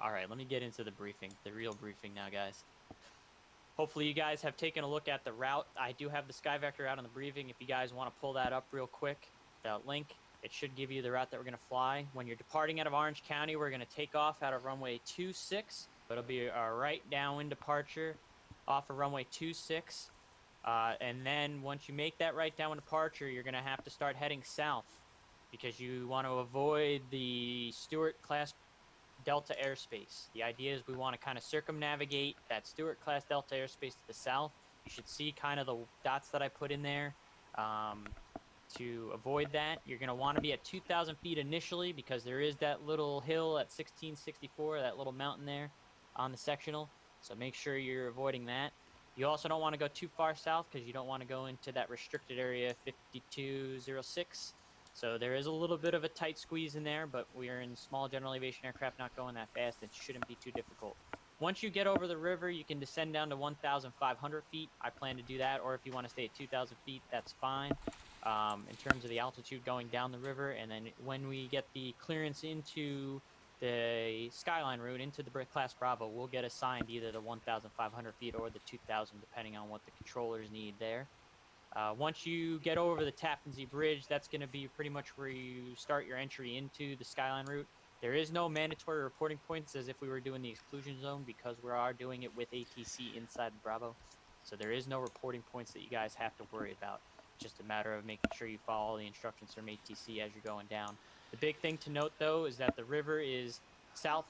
All right, let me get into the briefing, the real briefing now, guys. Hopefully you guys have taken a look at the route. I do have the sky vector out on the briefing. If you guys want to pull that up real quick, that link, it should give you the route that we're going to fly. When you're departing out of Orange County, we're going to take off out of runway 26. It'll be our right downwind departure off of runway 26. And then once you make that right downwind departure, you're going to have to start heading south because you want to avoid the Stewart-class Delta airspace. The idea is we want to kind of circumnavigate that Stewart-class Delta airspace to the south. You should see kind of the dots that I put in there. To avoid that, you're going to want to be at 2,000 feet initially because there is that little hill at 1664, that little mountain there on the sectional. So make sure you're avoiding that. You also don't want to go too far south because you don't want to go into that restricted area 5206. So there is a little bit of a tight squeeze in there, but we are in small general aviation aircraft, not going that fast. It shouldn't be too difficult. Once you get over the river, you can descend down to 1,500 feet. I plan to do that, or if you want to stay at 2,000 feet, that's fine. In terms of the altitude going down the river, and then when we get the clearance into the Skyline route, into the Class Bravo, we'll get assigned either the 1,500 feet or the 2,000, depending on what the controllers need there. Once you get over the Tappan Zee Bridge, that's going to be pretty much where you start your entry into the Skyline route. There is no mandatory reporting points as if we were doing the exclusion zone because we are doing it with ATC inside the Bravo. So there is no reporting points that you guys have to worry about. It's just a matter of making sure you follow the instructions from ATC as you're going down. The big thing to note, though, is that the river is south.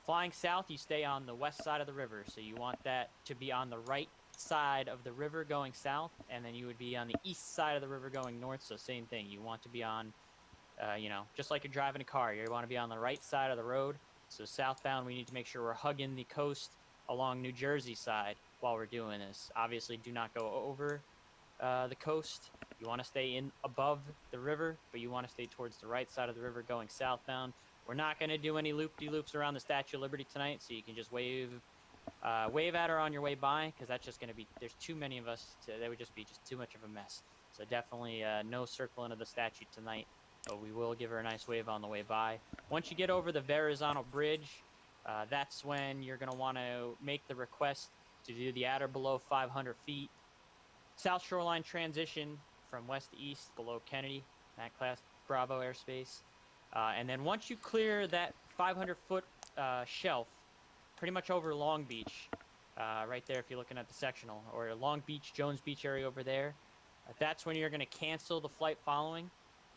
Flying south, you stay on the west side of the river. So you want that to be on the right side of the river going south, and then you would be on the east side of the river going north. So same thing, you want to be on just like you're driving a car, you want to be on the right side of the road. So southbound, we need to make sure we're hugging the coast along New Jersey side while we're doing this. Obviously do not go over the coast. You want to stay in above the river, but you want to stay towards the right side of the river going southbound. We're not going to do any loop-de-loops around the Statue of Liberty tonight, so you can just wave at her on your way by, because that's just going to be, there's too many of us, that would just be too much of a mess. So definitely no circling of the statue tonight, but we will give her a nice wave on the way by. Once you get over the Verrazano Bridge, that's when you're going to want to make the request to do the at or below 500 feet South Shoreline transition from west to east below Kennedy, that class Bravo airspace. And then once you clear that 500-foot shelf, pretty much over Long Beach, right there if you're looking at the sectional, or Long Beach, Jones Beach area over there, that's when you're going to cancel the flight following.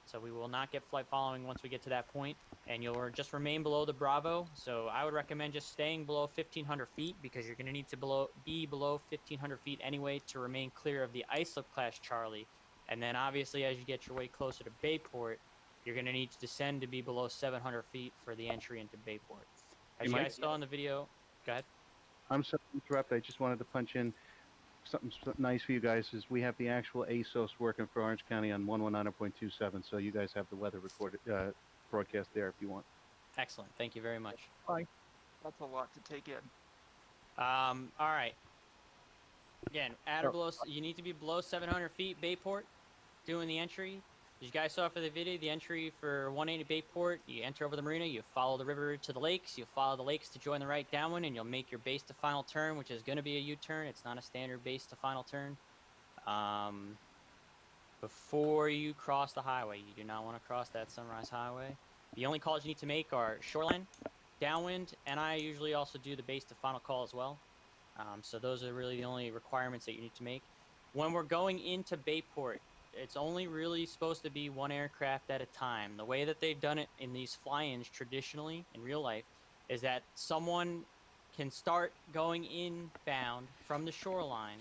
So we will not get flight following once we get to that point, and you'll just remain below the Bravo. So I would recommend just staying below 1,500 feet because you're going to need to be below 1,500 feet anyway to remain clear of the Islip class Charlie. And then obviously as you get your way closer to Bayport, you're going to need to descend to be below 700 feet for the entry into Bayport. As you guys saw in the video, go ahead. I'm sorry to interrupt. I just wanted to punch in something nice for you guys. Is we have the actual ASOS working for Orange County on 119.27, so you guys have the weather recorded broadcast there if you want. Excellent. Thank you very much. Bye. That's a lot to take in. All right. Again, at or below, you need to be below 700 feet Bayport doing the entry. As you guys saw for the video, the entry for 180 Bayport, you enter over the marina, you follow the river to the lakes, you follow the lakes to join the right downwind, and you'll make your base to final turn, which is going to be a U-turn. It's not a standard base to final turn. Before you cross the highway, you do not want to cross that Sunrise Highway. The only calls you need to make are shoreline, downwind, and I usually also do the base to final call as well. So those are really the only requirements that you need to make. When we're going into Bayport, it's only really supposed to be one aircraft at a time. The way that they've done it in these fly-ins traditionally in real life is that someone can start going inbound from the shoreline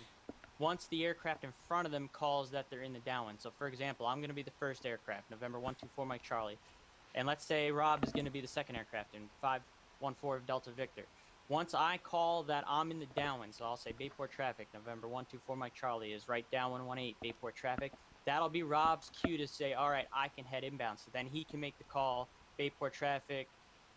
once the aircraft in front of them calls that they're in the downwind. So for example, I'm going to be the first aircraft, November 124 Mike Charlie. And let's say Rob is going to be the second aircraft in 514 Delta Victor. Once I call that I'm in the downwind, so I'll say Bayport traffic, November 124 Mike Charlie is right downwind 18 Bayport traffic. That'll be Rob's cue to say, all right, I can head inbound. So then he can make the call, Bayport traffic,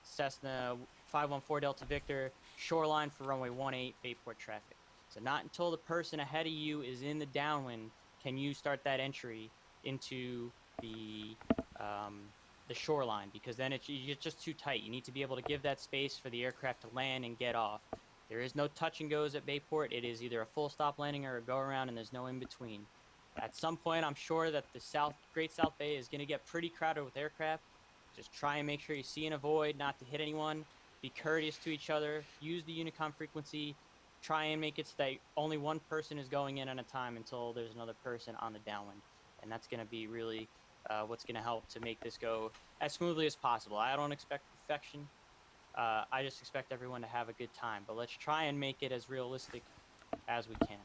Cessna 514 Delta Victor, shoreline for runway 18 Bayport traffic. So not until the person ahead of you is in the downwind can you start that entry into the the shoreline, because then you get just too tight. You need to be able to give that space for the aircraft to land and get off. There is no touch and goes at Bayport. It is either a full stop landing or a go around, and there's no in between. At some point, I'm sure that the Great South Bay is going to get pretty crowded with aircraft. Just try and make sure you see and avoid not to hit anyone. Be courteous to each other. Use the Unicom frequency. Try and make it so that only one person is going in at a time until there's another person on the downwind. And that's going to be really what's going to help to make this go as smoothly as possible. I don't expect perfection. I just expect everyone to have a good time. But let's try and make it as realistic as we can.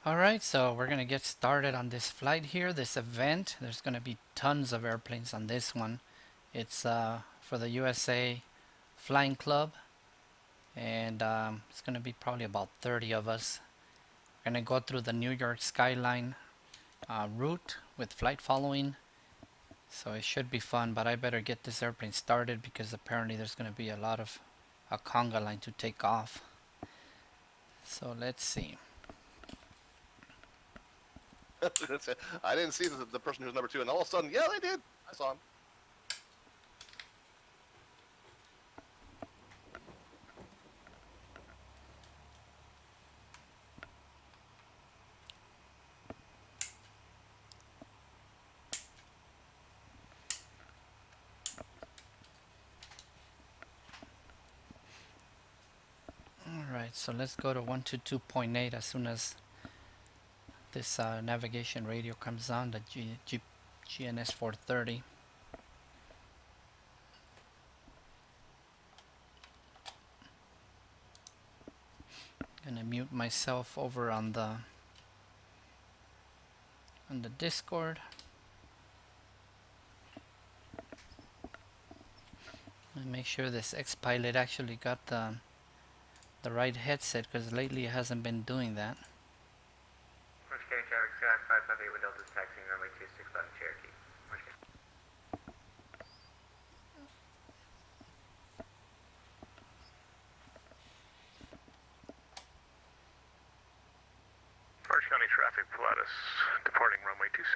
Alright, so we're gonna get started on this flight here, this event. There's gonna be tons of airplanes on this one. It's for the USA Flying Club, and it's gonna be probably about 30 of us. We're gonna go through the New York Skyline route with flight following, so it should be fun. But I better get this airplane started because apparently there's gonna be a lot of a conga line to take off. So let's see. I didn't see the person who's number 2, and all of a sudden, yeah, they did. I saw him. Alright, so let's go to 122.8 as soon as this navigation radio comes on, the GNS 430. Gonna mute myself over on the Discord. And make sure this X-Pilot actually got the right headset, because lately it hasn't been doing that. Orange County traffic, Skyline 558 with Delta's taxiing runway 26 by the Cherokee. Orange County. Orange County traffic, Pilatus, departing runway 26.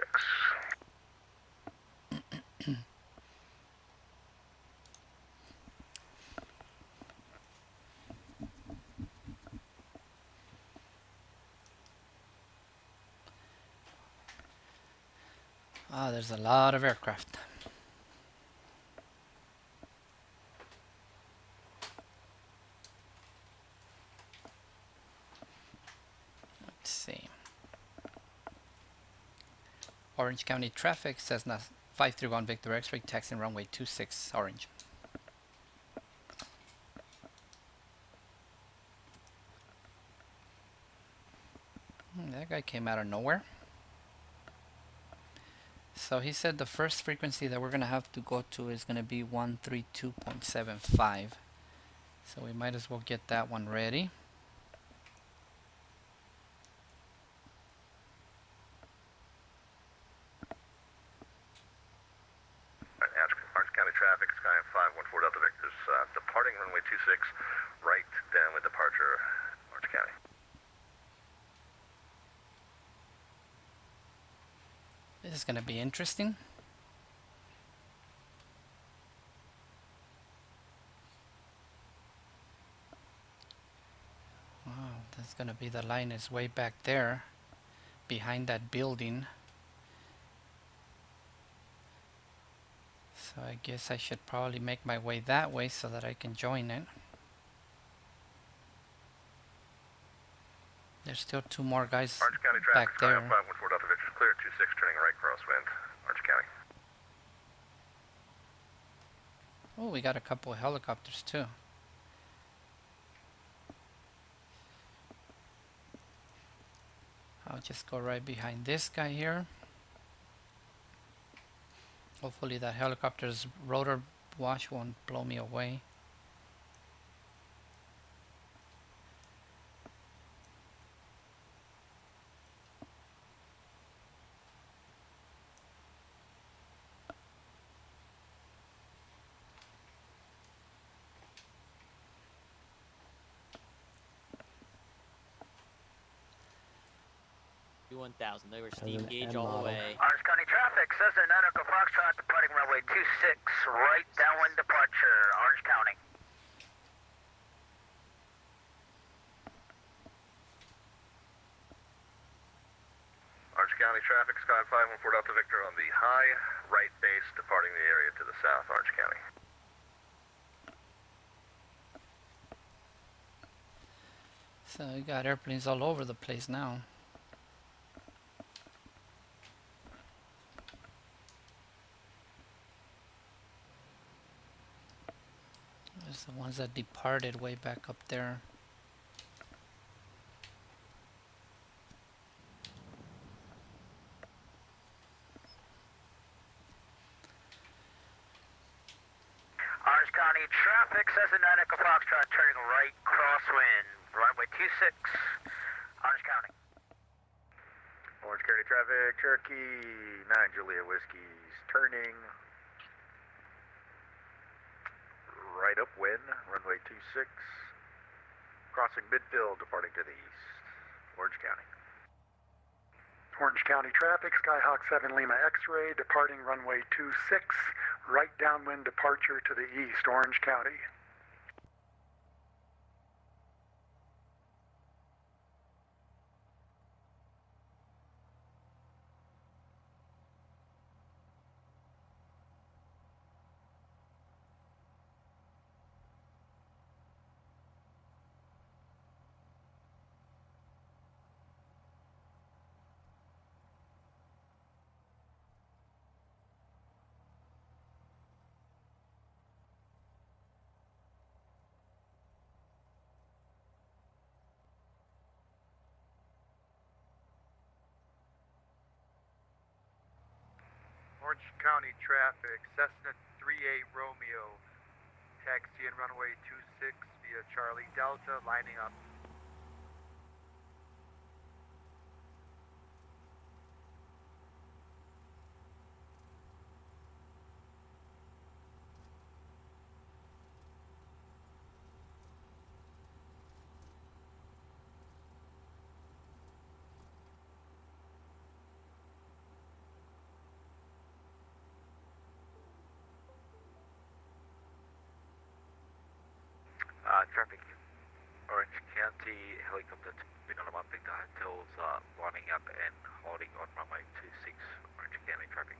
Ah, there's a lot of aircraft. Let's see. Orange County traffic says 531 Victor X-ray taxiing runway 26 Orange. That guy came out of nowhere. So he said the first frequency that we're going to have to go to is going to be 132.75. So we might as well get that one ready. Orange County traffic, Skyline 514 Delta Victor's departing runway 26, right downwind departure, Orange County. This is going to be interesting. Wow, that's going to be, the line is way back there behind that building. So I guess I should probably make my way that way so that I can join it. There's still 2 more guys Orange County back traffic, there. Skyline 514 Delta Victor's clear at 26, turning right crosswind, Orange County. Oh, we got a couple of helicopters too. I'll just go right behind this guy here. Hopefully that helicopter's rotor wash won't blow me away. 1000. They were steam an gauge M all the model. way. Orange County traffic, Cessna Echo Foxtrot departing runway 26, right downwind departure, Orange County. Orange County traffic, Sky 514 Delta Victor on the high right base, departing the area to the south, Orange County. So we got airplanes all over the place now. There's the ones that departed way back up there. Orange County traffic, Cessna Echo Foxtrot turning right crosswind, runway 26, Orange County. Orange County traffic, Cherokee 9 Julia Whiskey's turning right upwind, runway 26, crossing midfield, departing to the east, Orange County. Orange County traffic, Skyhawk 7 Lima X-ray, departing runway 26, right downwind departure to the east, Orange County. Orange County traffic, Cessna 38 Romeo, taxiing runway 26 via Charlie Delta, lining up. Traffic, Orange County helicopter been on a bumping the hotels, lining up and holding on runway 26, Orange County traffic.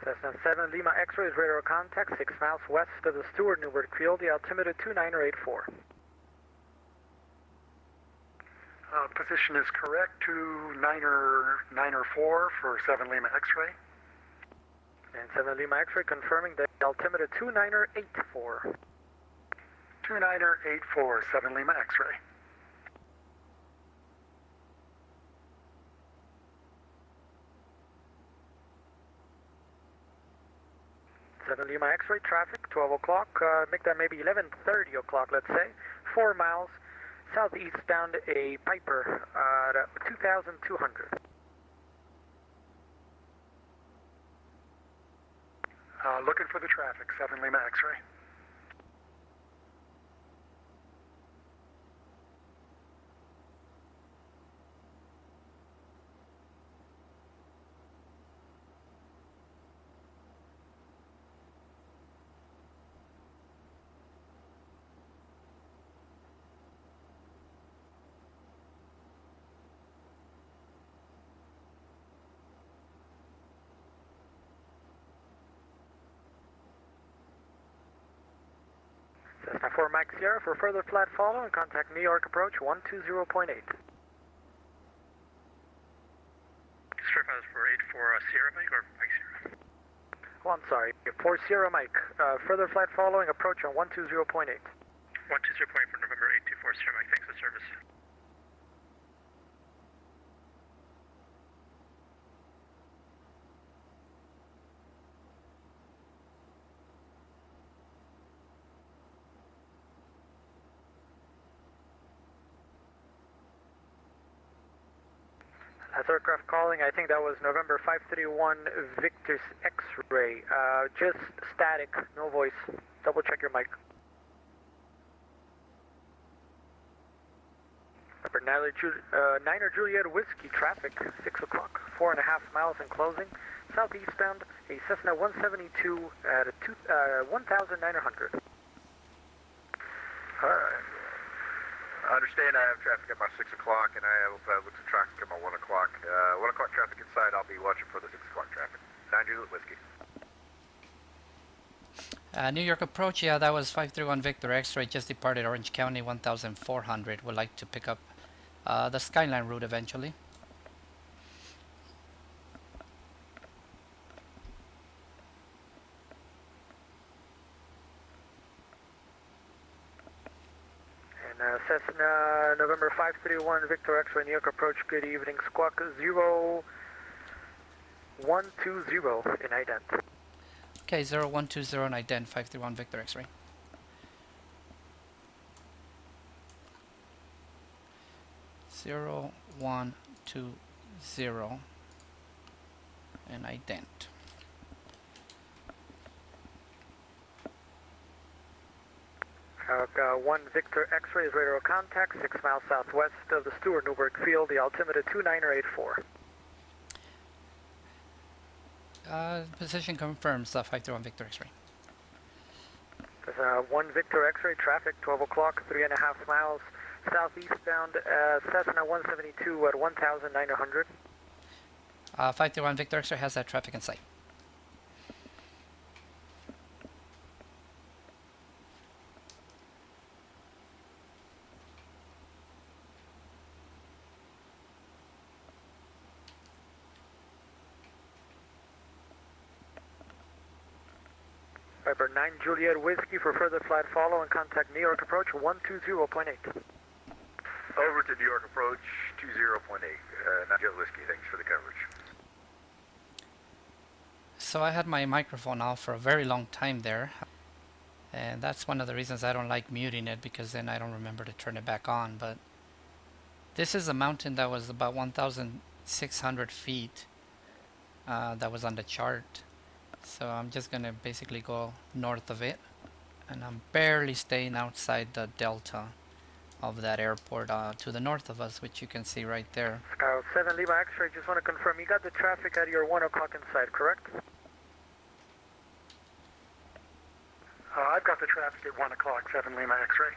Cessna 7 Lima X-ray is radar contact 6 miles west of the Stewart Newberg Field, the altimeter 2984. Position is correct, 2994 for 7 Lima X-ray. And 7 Lima X-ray confirming the altimeter 2984. 2984, 7 Lima X-ray. Lima X-ray traffic, 12 o'clock, make that maybe 11:30 o'clock, let's say, 4 miles southeastbound a Piper at 2,200. Looking for the traffic, 7 Lima X-ray. Cessna 4 Mike Sierra for further flat follow and contact New York approach 120.8. Strip has for 84 Sierra Mike or Mike Sierra? Oh, I'm sorry. 4 Sierra Mike. Further flat following approach on 120.8. 120.8 for November 824 Sierra Mike. Thanks for service. That's aircraft calling. I think that was November 531 Victor's X-ray. Just static, no voice. Double check your mic. Number Niner Juliet Whiskey traffic, 6 o'clock, 4.5 miles in closing. Southeastbound, a Cessna 172 at 1,900. Alright. I understand I have traffic at my 6 o'clock, and I have looks at traffic at my 1 o'clock. 1 o'clock traffic inside, I'll be watching for the 6 o'clock traffic. 9 Juliet Whiskey. New York approach, yeah, that was 531 Victor X-ray, just departed Orange County, 1,400. Would like to pick up the Skyline route eventually. Cessna November 531 Victor X-ray New York approach, good evening, squawk 0120 in ident. Okay, 0120 and ident 531 Victor X-ray. Zero 120 and ident. One Victor X-ray is radar contact, 6 miles southwest of the Stewart Newberg Field, the altimeter 2984. Position confirms 531 Victor X-ray. There's 1 Victor X-ray traffic, 12 o'clock, 3.5 miles southeastbound, Cessna 172 at 1,900. 531 Victor X-ray has that traffic in sight. Viper 9 Juliet Whiskey for further flight follow and contact New York approach 120.8. Over to New York approach 20.8. 9 Juliet Whiskey, thanks for the coverage. So I had my microphone off for a very long time there, and that's one of the reasons I don't like muting it, because then I don't remember to turn it back on. But this is a mountain that was about 1,600 feet that was on the chart. So I'm just gonna basically go north of it, and I'm barely staying outside the delta of that airport to the north of us, which you can see right there. 7 Lima X-ray, just want to confirm, you got the traffic at your 1 o'clock inside, correct? I've got the traffic at 1 o'clock, 7 Lima X-ray.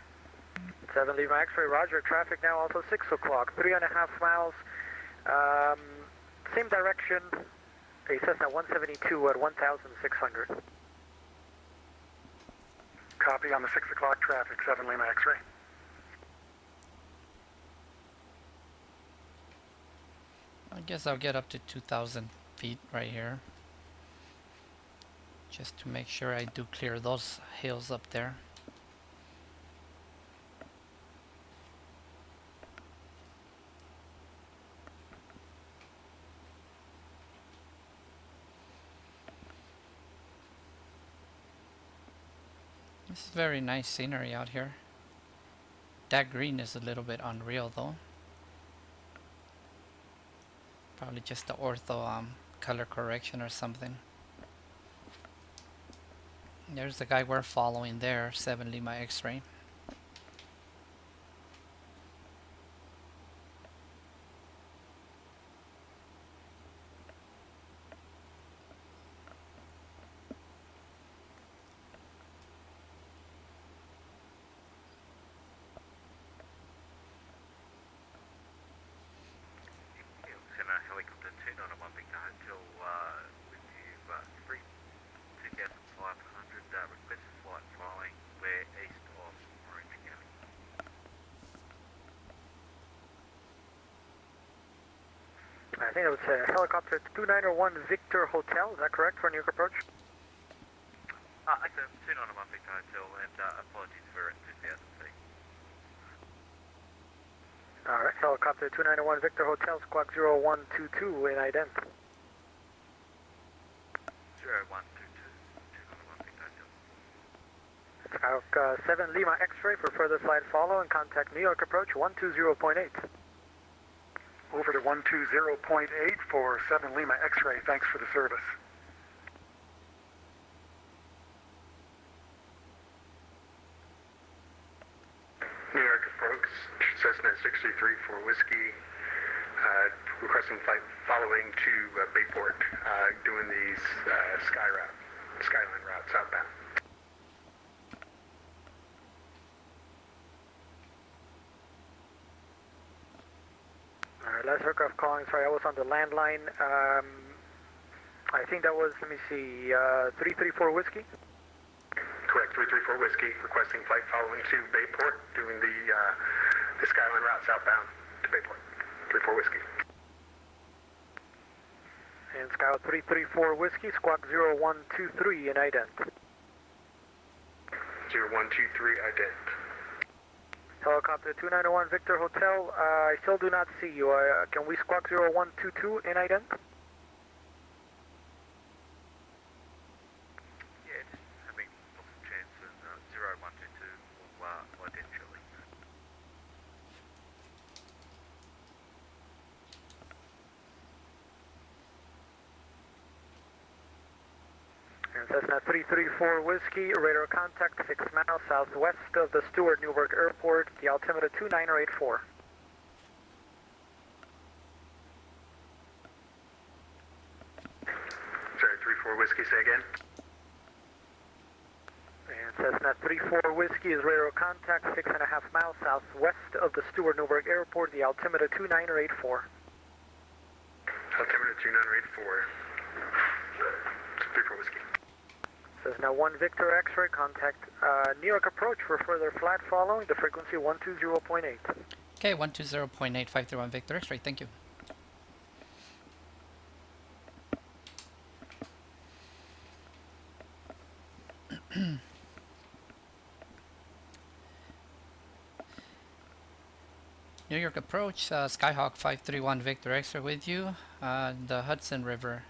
7 Lima X-ray, roger, traffic now also 6 o'clock, 3.5 miles, same direction, a Cessna 172 at 1,600. Copy on the 6 o'clock traffic, 7 Lima X-ray. I guess I'll get up to 2,000 feet right here, just to make sure I do clear those hills up there. This is very nice scenery out here. That green is a little bit unreal though. Probably just the ortho color correction or something. There's the guy we're following there, 7 Lima X-ray. Yeah, we'll send a helicopter 291 Victor Hotel with you 3 2,500 requested flight flying. We're east of Orange County. I think it was helicopter 291 Victor Hotel, is that correct for New York approach? It's a 291 Victor Hotel, and apologies for it, 2,000 feet. Alright, helicopter 291 Victor Hotel, squawk 0122 in ident. 0122, 291 Victor Hotel. Skyhawk 7 Lima X-ray for further flight follow and contact New York approach 120.8. Over to 120.8 for 7 Lima X-ray. Thanks for the service. New York approach, Cessna 63 for Whiskey, requesting flight following to Bayport, doing these Skyline route southbound. Alright, last aircraft calling, sorry, I was on the landline. I think that was, let me see, 334 Whiskey? Correct, 334 Whiskey, requesting flight following to Bayport, doing the Skyline route southbound to Bayport. 34 Whiskey. And Skyhawk 334 Whiskey, squawk 0123 in ident. 0123 ident. Helicopter 291 Victor Hotel, I still do not see you. Can we squawk 0122 in ident? Yeah, just having lots of chances. 0122 will ident shortly. And Cessna 334 Whiskey, radar contact 6 miles southwest of the Stewart Newburgh Airport, the altimeter 29084. Sorry, 34 Whiskey, say again. And Cessna 34 Whiskey is radar contact 6.5 miles southwest of the Stewart Newburgh Airport, the altimeter 29084. Altimeter 2984. 34 Whiskey. Cessna 1 Victor X-ray, contact New York approach for further flight following, the frequency 120.8. Okay, 120.853 Victor X-ray, thank you. New York approach, Skyhawk 531 Victor X-ray with you, the Hudson River,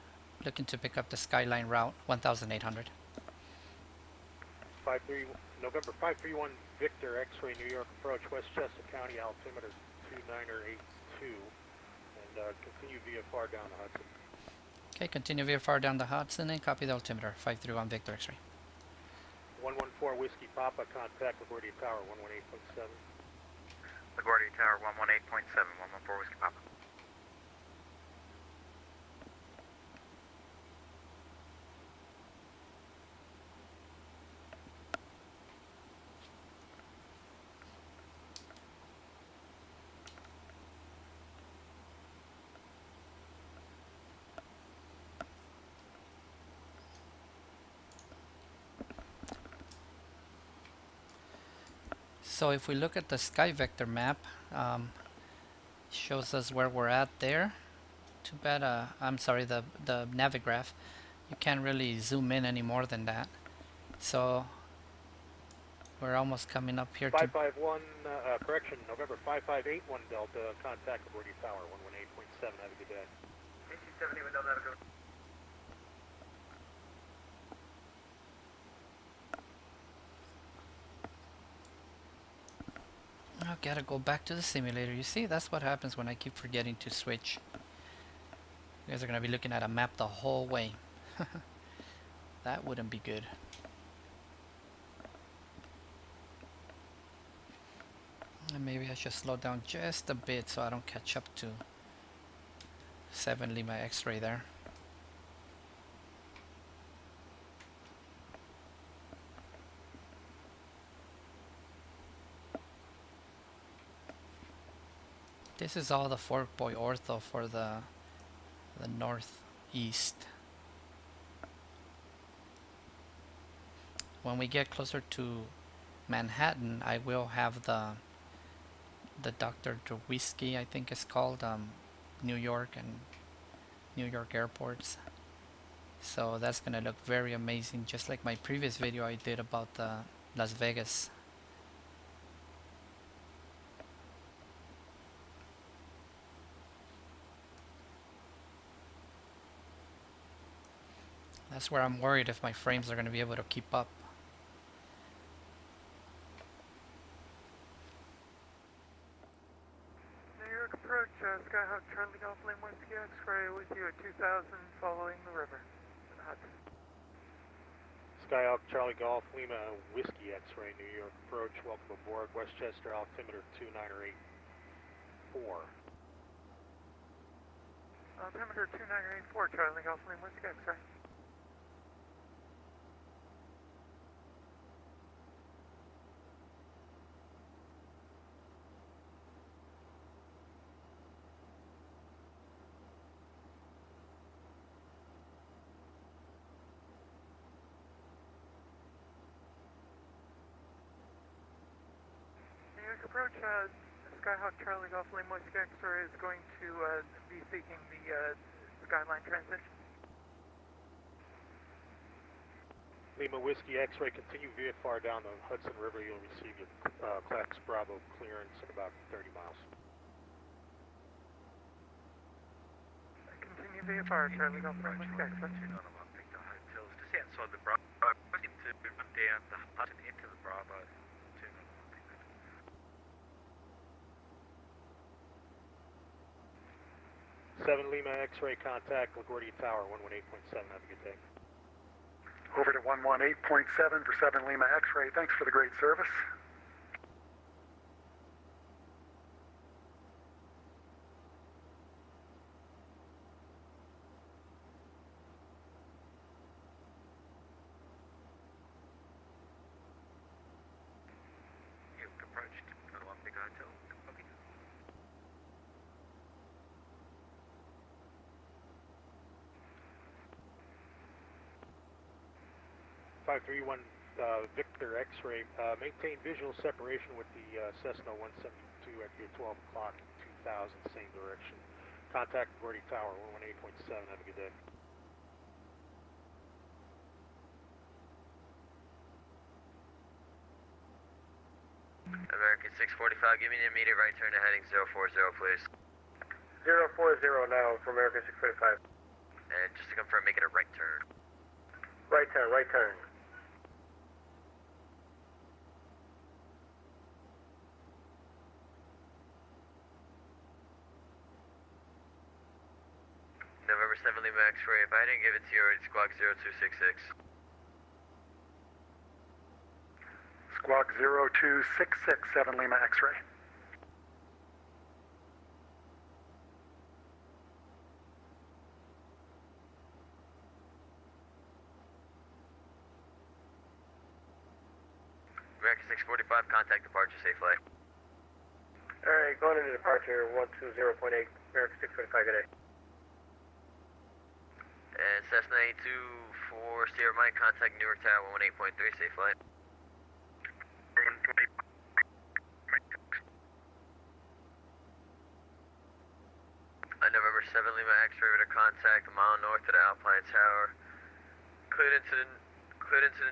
looking to pick up the Skyline route 1800. November 531 Victor X-ray New York approach, Westchester County, altimeter 29082, and continue VFR down the Hudson. Okay, continue VFR down the Hudson and copy the altimeter 531 Victor X-ray. 114 Whiskey Papa, contact LaGuardia Tower 118.7. LaGuardia Tower 118.7, 114 Whiskey Papa. So if we look at the sky vector map, shows us where we're at there. Too bad, I'm sorry, the Navigraph, you can't really zoom in any more than that. So we're almost coming up here to 551, correction, November 5581 Delta, contact LaGuardia Tower 118.7, have a good day. AC-70 window, have a good I gotta go back to the simulator. You see, that's what happens when I keep forgetting to switch. You guys are gonna be looking at a map the whole way. That wouldn't be good. And maybe I should slow down just a bit so I don't catch up to 7 Lima X-ray there. This is all the Fork Boy ortho for the northeast. When we get closer to Manhattan, I will have the Dr. Whiskey, I think it's called, New York and New York airports. So that's gonna look very amazing, just like my previous video I did about Las Vegas. That's where I'm worried if my frames are gonna be able to keep up. New York approach, Skyhawk Charlie Golf Lane Whiskey X-ray with you at 2000 following the river. Hudson. Skyhawk Charlie Golf Lima Whiskey X-ray New York approach. Welcome aboard. Westchester altimeter 2984. Altimeter 2984, Charlie Golf Lane Whiskey X-ray. Approach, Skyhawk Charlie Golf Lane Whiskey X-ray is going to be seeking the Skyline transition. Lima Whiskey X-ray, continue VFR down the Hudson River. You'll receive your Class Bravo clearance in about 30 miles. Continue VFR, Charlie Golf Lane Whiskey X-ray. Just outside the Bravo, to run down the Hudson into the Bravo. 7 Lima X-ray contact, LaGuardia Tower, 118.7. Have a good day. Over to 118.7 for 7 Lima X-ray. Thanks for the great service. You've approached the one big hotel. Copy. 531 Victor X-ray, maintain visual separation with the Cessna 172 at your 12 o'clock 2000, same direction. Contact LaGuardia Tower, 118.7. Have a good day. American 645, give me an immediate right turn to heading 040, please. 040 now for American 645. And just to confirm, make it a right turn. Right turn, right turn. November 7 Lima X-ray, if I didn't give it to you, it's squawk 0266. Squawk 0266, 7 Lima X-ray. American 645, contact departure, safe flight. Alright, going into departure 120.8, American 645, good day. And Cessna 824, Sierra Mike, contact Newark Tower 118.3, safe flight. November 7 Lima X-ray with a contact a mile north of the Alpine Tower. Cleared into the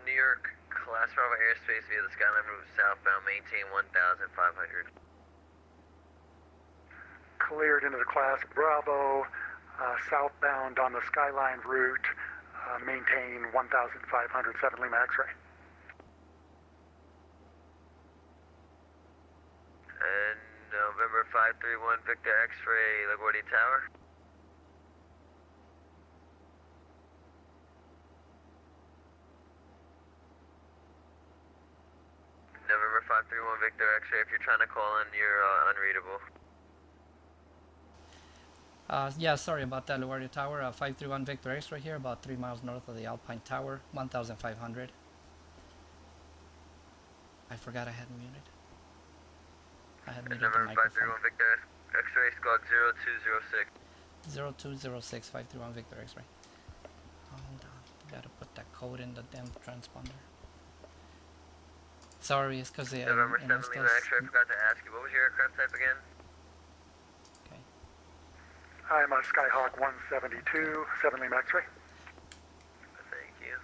New York Class Bravo airspace via the Skyline route southbound. Maintain 1,500. Cleared into the Class Bravo, southbound on the Skyline route. Maintain 1,500, 7 Lima X-ray. And November 531 Victor X-ray, LaGuardia Tower. November 531 531 Victor X-ray. If you're trying to call in, you're unreadable. Yeah, sorry about that, LaGuardia Tower. 531 Victor X right here, about 3 miles north of the Alpine Tower, 1,500. I forgot I had muted. I had muted the Number microphone. 531 Victor X-ray, squawk 0206. 0206 531 Victor X-ray. Hold on, gotta put that code in the damn transponder. Sorry, it's because they November 7 Lima X-ray, I forgot to ask you, what was your aircraft type again? Okay. I'm a Skyhawk 172, 7 Lima X-ray. Thank you.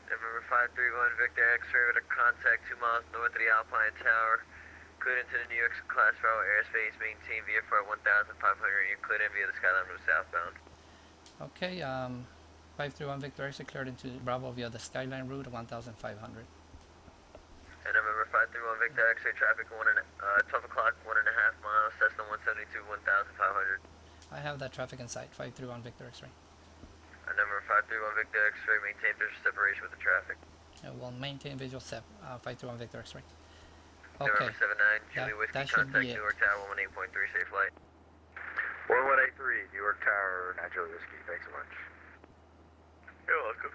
November 531 Victor X-ray with a contact 2 miles north of the Alpine Tower. Cleared into the New York class Bravo airspace, maintain VFR 1,500. You're cleared in via the Skyline route southbound. Okay, 531 Victor X-ray cleared into Bravo via the Skyline route 1,500. And November 531 Victor X-ray traffic 12 o'clock, 1.5 miles, Cessna 172, 1,500. I have that traffic in sight, 531 Victor X-ray. And number 531 Victor X-ray, maintain visual separation with the traffic. We'll maintain visual 531 Victor X-ray. November Okay, 79 Julie Whiskey, that should contact be New it. York Tower 18.3, safe flight. 1183, New York Tower, Nigeria Whiskey. Thanks so much. You're welcome.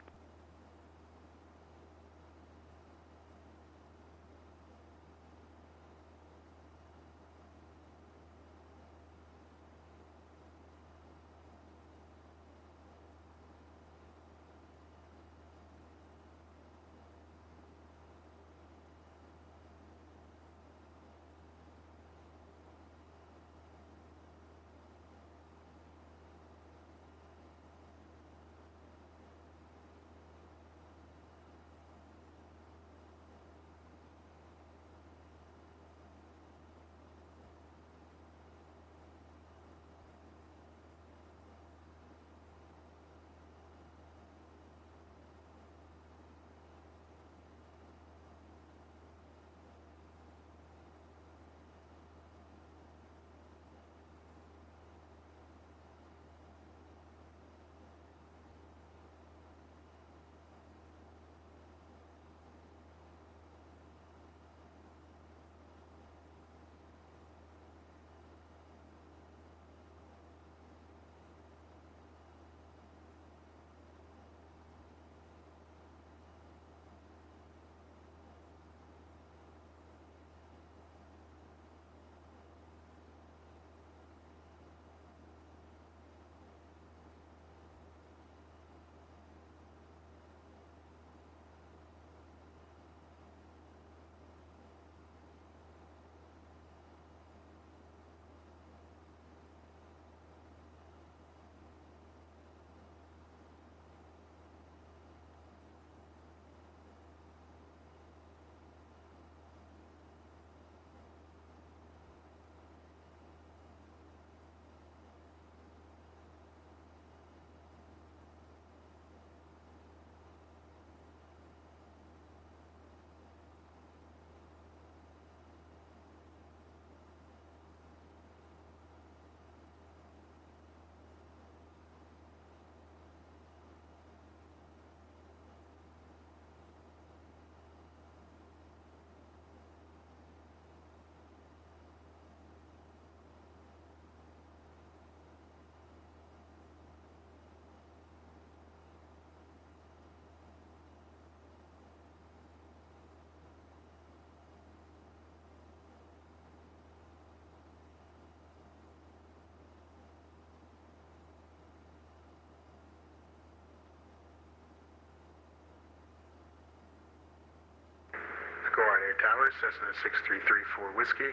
LaGuardia Tower, Cessna 6334 Whiskey.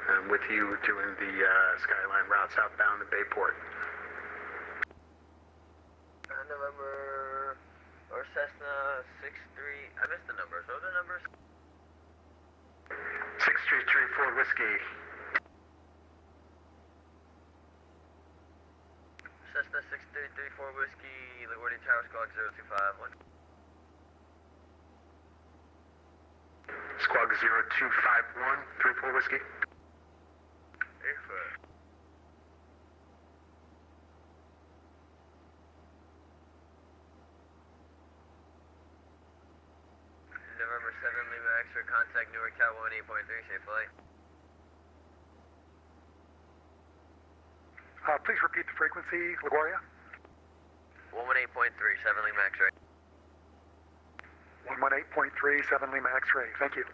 I'm with you doing the Skyline route southbound to Bayport. November, or Cessna 63, I missed the numbers. What are the numbers? 6334 Whiskey. Cessna 6334 Whiskey, LaGuardia Tower, squawk 0251. Squawk 0251, 34 Whiskey. Airfare. November 7 Lima X-ray, contact Newark Tower 18.3, safe flight. Please repeat the frequency, LaGuardia. 118.3, 7 Lima X-ray. 118.3, 7 Lima X-ray. Thank you.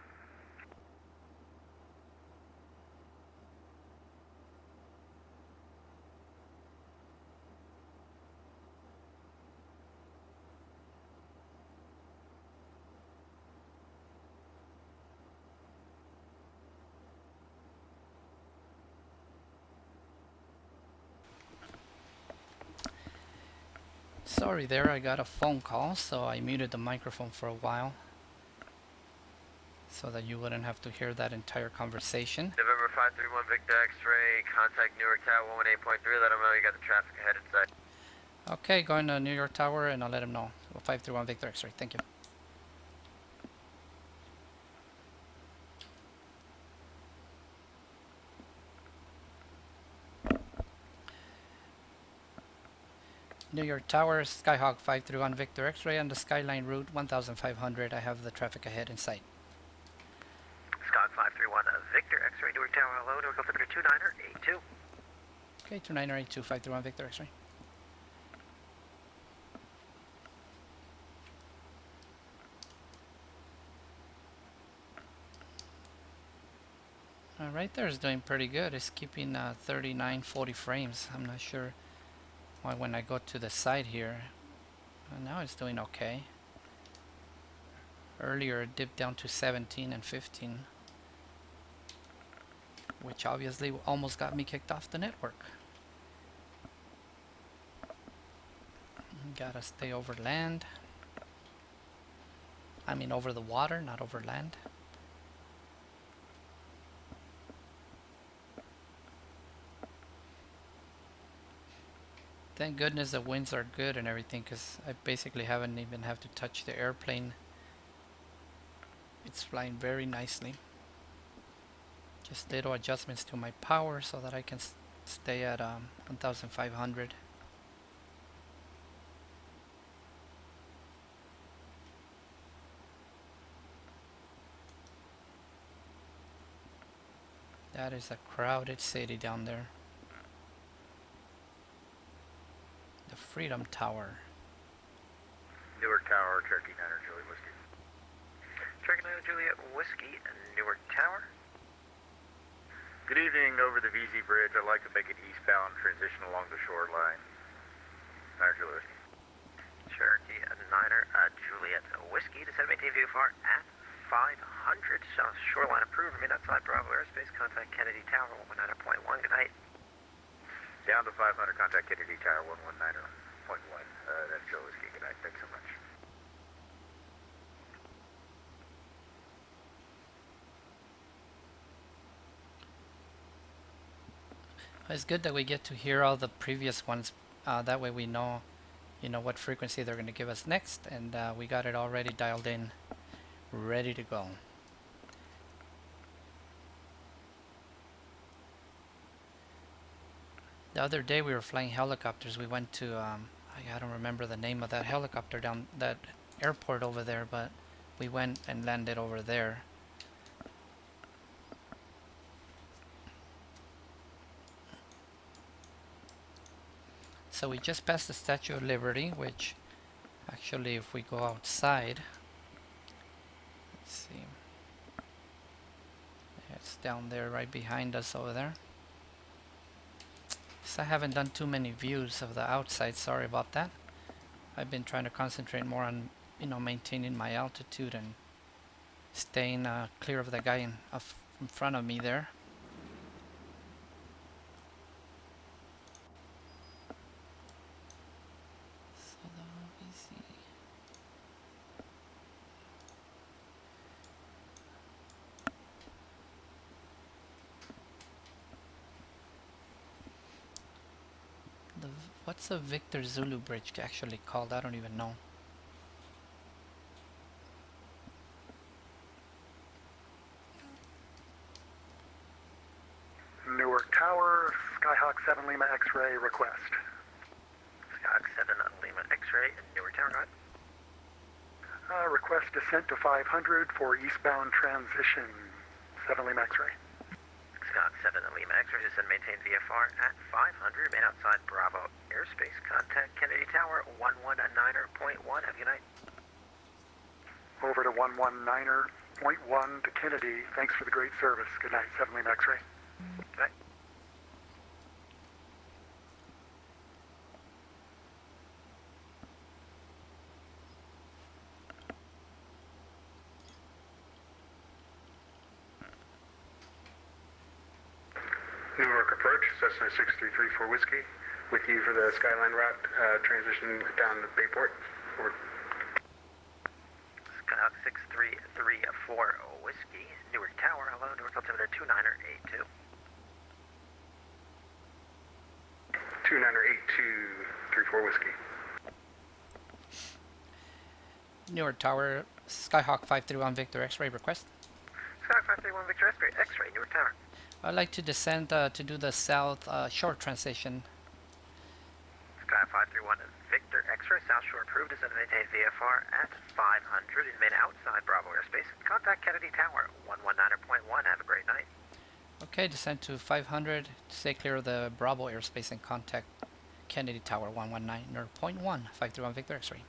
Sorry there, I got a phone call, so I muted the microphone for a while so that you wouldn't have to hear that entire conversation. November 531 Victor X-ray, contact Newark Tower 118.3, let them know you got the traffic ahead inside. Okay, going to New York Tower and I'll let him know. 531 Victor X-ray, thank you. New York Tower, Skyhawk 531 Victor X-ray on the Skyline route 1500. I have the traffic ahead in sight. Skyhawk 531 Victor X-ray, Newark Tower, hello, Newark altimeter 2982. Okay, 2982, 531 Victor X-ray. Right there is doing pretty good. It's keeping 39, 40 frames. I'm not sure why when I go to the side here. Now it's doing okay. Earlier it dipped down to 17 and 15, which obviously almost got me kicked off the network. Gotta stay over land. I mean over the water, not over land. Thank goodness the winds are good and everything, because I basically haven't even have to touch the airplane. It's flying very nicely. Just little adjustments to my power so that I can stay at 1500. That is a crowded city down there. The Freedom Tower. Newark Tower, Cherokee 9er, Juliet Whiskey. Cherokee 9 Juliet Whiskey, Newark Tower. Good evening, over the VZ Bridge. I'd like to make it eastbound, transition along the shoreline. 9er, Juliet Whiskey. Cherokee 9er Juliet Whiskey, descend maintain VFR at 500, south shoreline approved. Remain outside Bravo airspace, contact Kennedy Tower 119.1, good night. Down to 500, contact Kennedy Tower 119.1. That's Joe Whiskey. Good night. Thanks so much. It's good that we get to hear all the previous ones. That way we know, what frequency they're going to give us next, and we got it already dialed in, ready to go. The other day we were flying helicopters. We went to, I don't remember the name of that helicopter down that airport over there, but we went and landed over there. So we just passed the Statue of Liberty, which actually if we go outside, let's see, it's down there right behind us over there. So I haven't done too many views of the outside, sorry about that. I've been trying to concentrate more on, maintaining my altitude and staying clear of the guy in front of me there. So that will be easy. What's a Victor Zulu bridge actually called? I don't even know. Newark Tower, Skyhawk 7 Lima X-ray request. Skyhawk 7 Lima X-ray, Newark Tower, go ahead. Request descent to 500 for eastbound transition. 7 Lima X-ray. Scott 7 Lima X-ray, descend maintain VFR at 500, remain outside Bravo airspace. Contact Kennedy Tower 119.1. Have a good night. Over to 119.1 to Kennedy. Thanks for the great service. Good night, 7 Lima X-ray. Good night. Newark approach, Cessna 6334 Whiskey. With you for the Skyline route, transition down to Bayport. Over. Skyhawk 6334 Whiskey, Newark Tower. Hello, Newark altimeter 2982. 298234 Whiskey. Newark Tower, Skyhawk 531 Victor X-ray request. Skyhawk 531 Victor X-ray, Newark Tower. I'd like to descend to do the south short transition. Sky 531 Victor X-ray, South Shore approved, descend and maintain VFR at 500, remain outside Bravo airspace. Contact Kennedy Tower 119.1. Have a great night. Okay, descend to 500, stay clear of the Bravo airspace and contact Kennedy Tower 119.1, 531 Victor X-ray.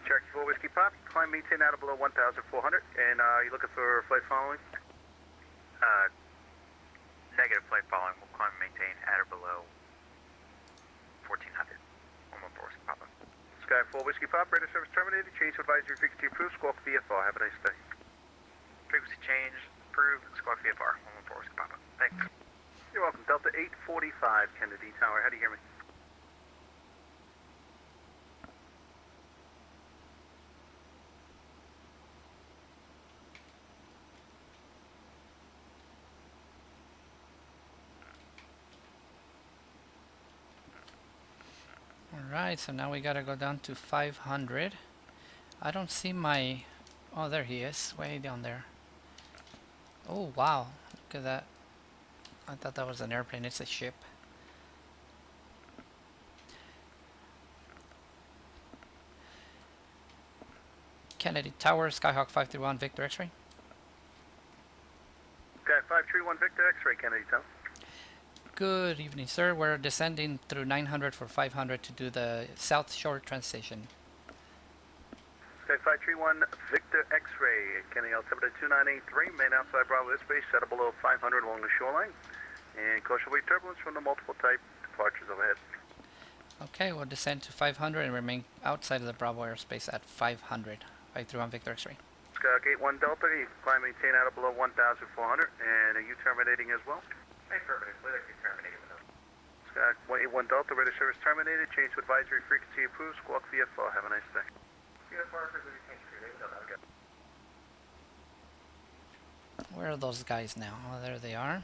Cherokee 4 Whiskey Pop, climb maintain out of below 1,400, and you looking for flight following? Negative flight following. We'll climb and maintain at or below 1400. 114 Whiskey Papa. Sky 4 Whiskey Pop, radar service terminated, change to advisory frequency approved, squawk VFR, have a nice day. Frequency change approved. Squawk VFR. 114 Whiskey Papa. Thanks. You're welcome, Delta 845 Kennedy Tower, how do you hear me? Alright, so now we gotta go down to 500. I don't see my... Oh, there he is, way down there. Oh, wow, look at that. I thought that was an airplane, it's a ship. Kennedy Tower, Skyhawk 531, Victor X-ray. Sky 531 Victor X-ray, Kennedy Tower. Good evening, sir. We're descending through 900 for 500 to do the South Shore transition. Sky 531 Victor X-ray, Kennedy altimeter 2983, main outside Bravo airspace, set below 500 along the shoreline, and caution wave turbulence from the multiple type departures overhead. Okay, we'll descend to 500 and remain outside of the Bravo airspace at 500. 531 Victor X-ray. Sky 81 Delta, you climb maintain out of below 1,400, and are you terminating as well? Affirmative. We'd like to be terminated with those. Sky 181 Delta, radar service terminated, change to advisory frequency approved, squawk VFR, have a nice day. VFR frequency change approved. Have a good. Where are those guys now? Oh, there they are.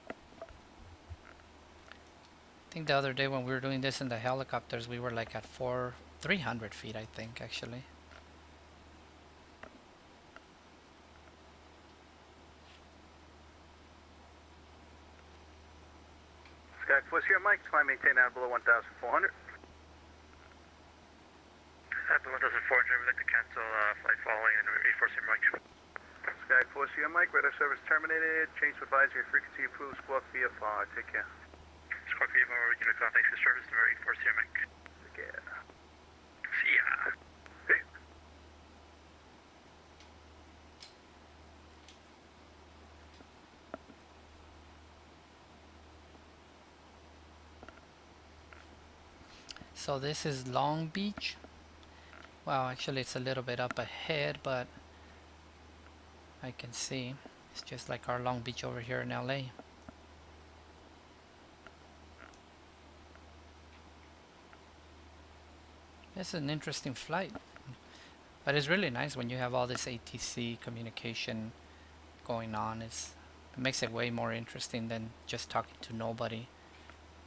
I think the other day when we were doing this in the helicopters, we were like at 300 feet, I think, actually. Sky Force here, Mike, climb maintain out below 1,400. At below 1,400, we'd like to cancel flight following and reinforce your Mike. Sky Force here, Mike, radar service terminated, change to advisory frequency approved, squawk VFR, take care. Squawk VFR, unit thanks for service, number 840 here, Mike. Take care. See ya. Hey. So this is Long Beach. Well, actually it's a little bit up ahead, but I can see it's just like our Long Beach over here in LA. It's an interesting flight, but it's really nice when you have all this ATC communication going on. It makes it way more interesting than just talking to nobody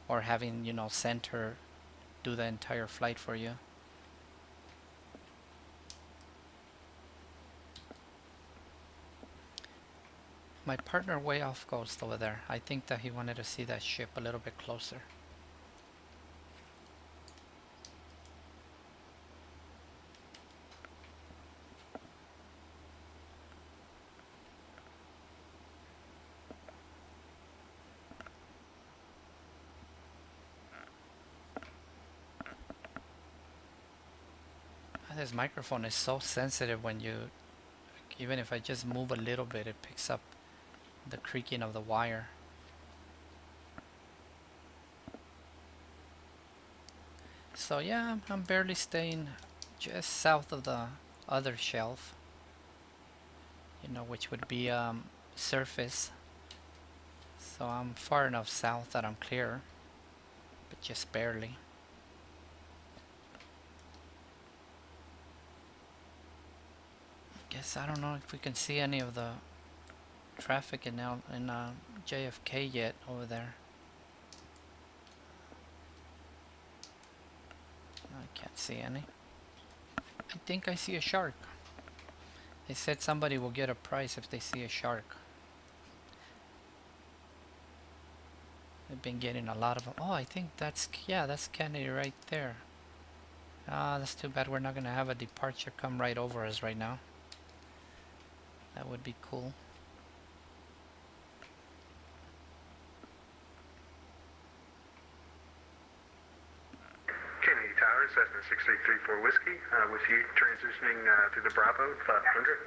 or having, you know, center do the entire flight for you. My partner way off coast over there. I think that he wanted to see that ship a little bit closer. This microphone is so sensitive when you, even if I just move a little bit, it picks up the creaking of the wire. So yeah, I'm barely staying just south of the other shelf, you know, which would be surface. So I'm far enough south that I'm clear, but just barely. Guess I don't know if we can see any of the traffic in JFK yet over there. I can't see any. I think I see a shark. They said somebody will get a prize if they see a shark. They've been getting a lot of them. Oh, I think that's, yeah, that's Kennedy right there. Ah, that's too bad we're not gonna have a departure come right over us right now. That would be cool. Kennedy Tower, Cessna 6334 Whiskey, with you transitioning to the Bravo 500.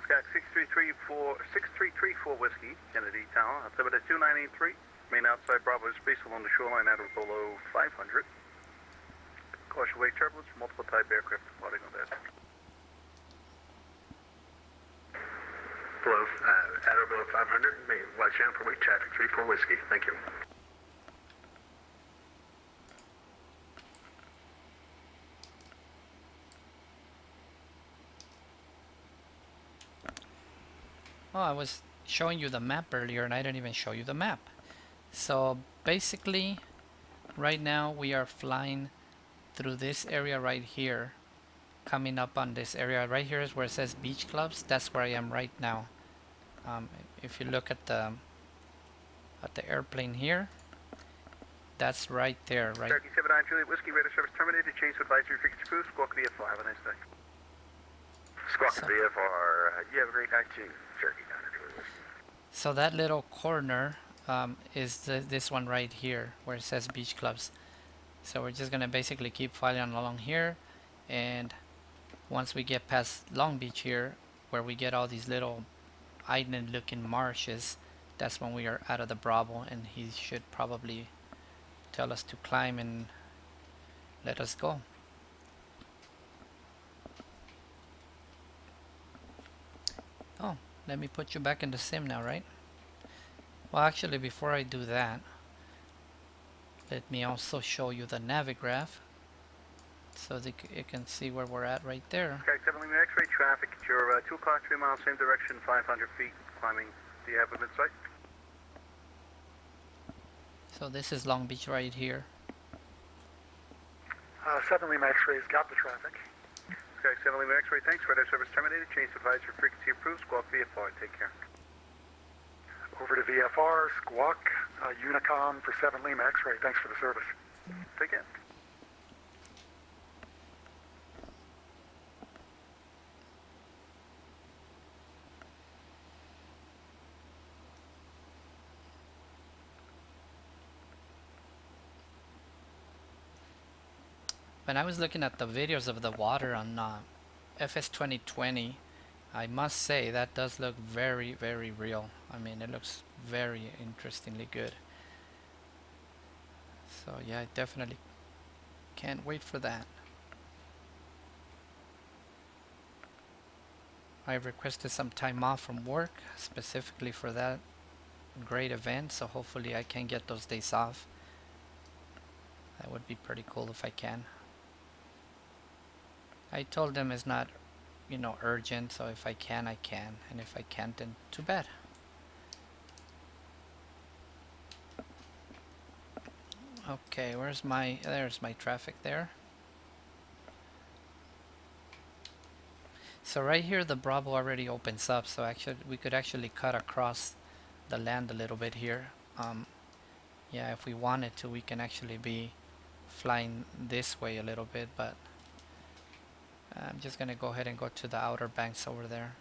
Sky 6334 Whiskey, Kennedy Tower, altimeter 2983. Main outside Bravo space along the shoreline at or below 500. Caution wake turbulence, multiple type aircraft departing on that. Below, at or below 500, watch out for wake traffic, 34 Whiskey, thank you. Oh, I was showing you the map earlier and I didn't even show you the map. So basically right now we are flying through this area right here, coming up on this area right here is where it says beach clubs. That's where I am right now. If you look at the airplane here, that's right there, right? Turkey 79 Juliet Whiskey, radar service terminated, change to advisory frequency approved, squawk VFR, have a nice day. Squawk VFR, you have a great night too, Turkey 9 Juliet Whiskey. So that little corner is this one right here where it says beach clubs. So we're just gonna basically keep flying along here, and once we get past Long Beach here where we get all these little island looking marshes, that's when we are out of the Bravo, and he should probably tell us to climb and let us go. Oh, let me put you back in the sim now, right? Well, actually, before I do that, let me also show you the navigraph so that you can see where we're at right there. Sky 7 Lima X-ray traffic at your 2 o'clock, 3 miles, same direction, 500 feet, climbing. Do you have a mid-sight? So this is Long Beach right here. 7 Lima X-rays got the traffic. Sky 7 Lima X-ray, thanks. Radar service terminated, change to advisory frequency approved, squawk VFR, take care. Over to VFR, squawk, Unicom for 7 Lima X-ray. Thanks for the service. Take care. When I was looking at the videos of the water on FS 2020, I must say that does look very, very real. I mean, it looks very interestingly good. So yeah, I definitely can't wait for that. I requested some time off from work specifically for that great event, so hopefully I can get those days off. That would be pretty cool if I can. I told them it's not, you know, urgent, so if I can, I can, and if I can't, then too bad. Okay, there's my traffic there. So right here the Bravo already opens up, so actually we could actually cut across the land a little bit here. Yeah, if we wanted to, we can actually be flying this way a little bit, but I'm just gonna go ahead and go to the outer banks over there.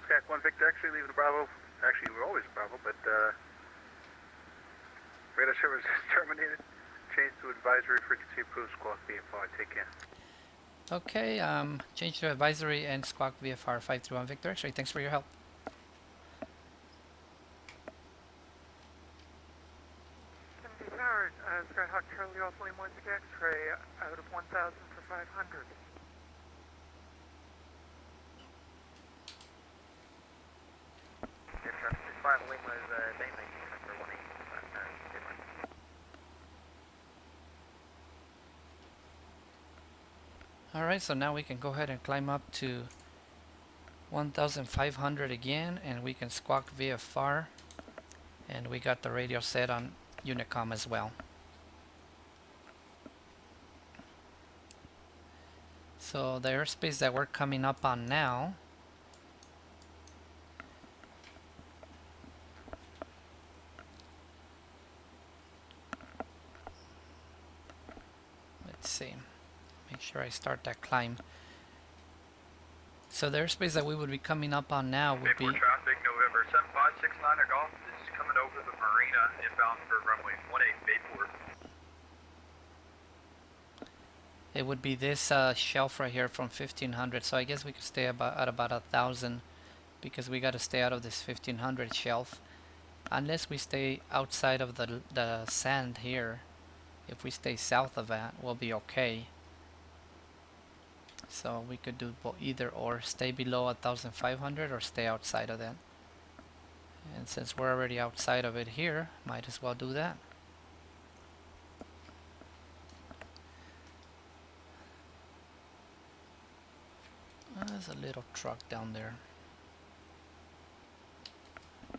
Sky 1 Victor X-ray leaving the Bravo. Actually, we're always Bravo, but radar service is terminated. Change to advisory, frequency approved, squawk VFR. Take care. Okay, change to advisory and squawk VFR 531 Victor X-ray. Thanks for your help. Skyhawk Charlie Alpha Lima 1 X-ray out of 1,000 for 500. Alright, so now we can go ahead and climb up to 1,500 again, and we can squawk VFR, and we got the radio set on Unicom as well. So the airspace that we're coming up on now let's see, make sure I start that climb. So the airspace that we would be coming up on now would be Bayport traffic, November 7569 Golf. This is coming over the marina inbound for runway 18 Bayport. it would be this shelf right here from 1500, so I guess we could stay at about 1,000 because we got to stay out of this 1500 shelf unless we stay outside of the sand here. If we stay south of that, we'll be okay. So we could do either or, stay below 1,500 or stay outside of that. And since we're already outside of it here, might as well do that. There's a little truck down there. And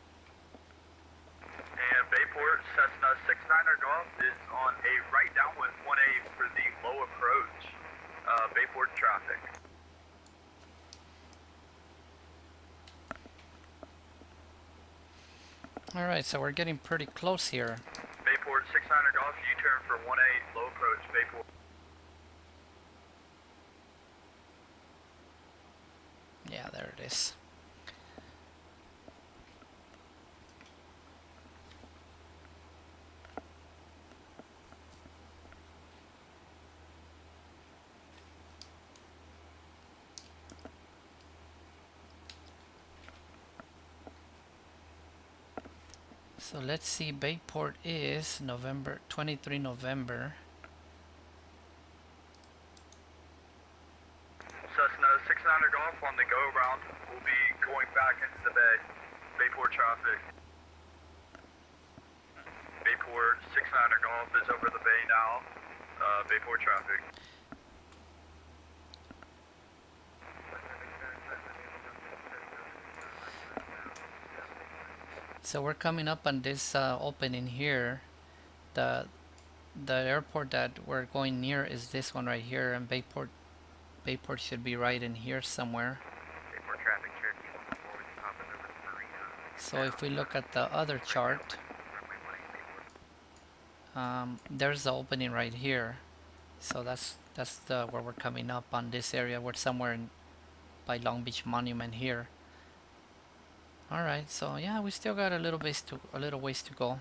Bayport, Cessna 69er Golf is on a right downwind 1A for the low approach. Bayport traffic. Alright, so we're getting pretty close here. Bayport 69er Golf, U-turn for 1A, low approach, Bayport. Yeah, there it is. So let's see, Bayport is November 23 November. Cessna 69er Golf on the go round. We'll be going back into the bay. Bayport traffic. Bayport 69er Golf is over the bay now. Bayport traffic. So we're coming up on this opening here. The airport that we're going near is this one right here, and Bayport should be right in here somewhere. Bayport traffic, Cherokee 14 popping over the marina. So if we look at the other chart, there's the opening right here. So that's where we're coming up on this area. We're somewhere by Long Beach Monument here. All right, so yeah, we still got a little ways to go.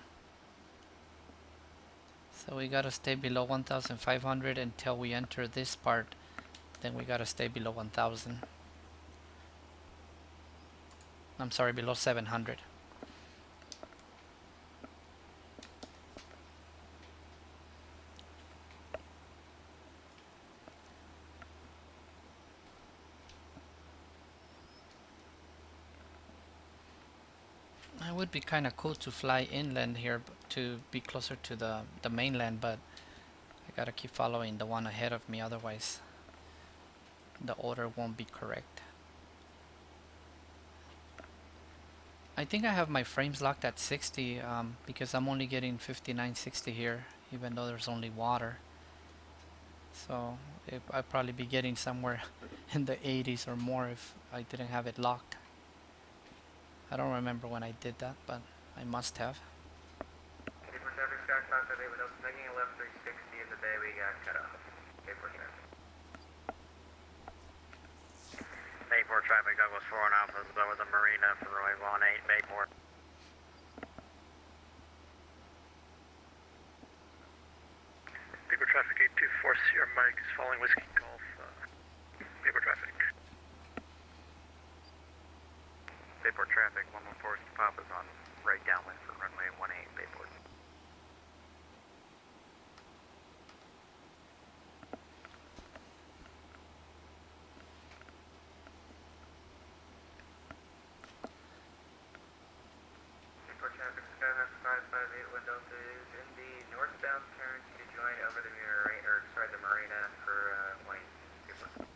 So we gotta stay below 1,500 until we enter this part. Then we gotta stay below 1,000. I'm sorry, below 700. It would be kind of cool to fly inland here to be closer to the mainland, but I gotta keep following the one ahead of me, otherwise the order won't be correct. I think I have my frames locked at 60 because I'm only getting 59, 60 here, even though there's only water. So I'd probably be getting somewhere in the 80s or more if I didn't have it locked. I don't remember when I did that, but I must have. Bayport traffic, Sky 558 with us, making a left 360 in the bay, we got cut off. Bayport traffic. Bayport traffic, Douglas 4 and Alpha, over the marina for runway 18, Bayport. Bayport traffic 824, Sierra Mike is following Whiskey Golf. Bayport traffic. Bayport traffic, 114 Papa's on right downwind for runway 18, Bayport. Bayport traffic, Skyline 558 window is in the northbound turn to join over the the marina for Wayne. Bayport.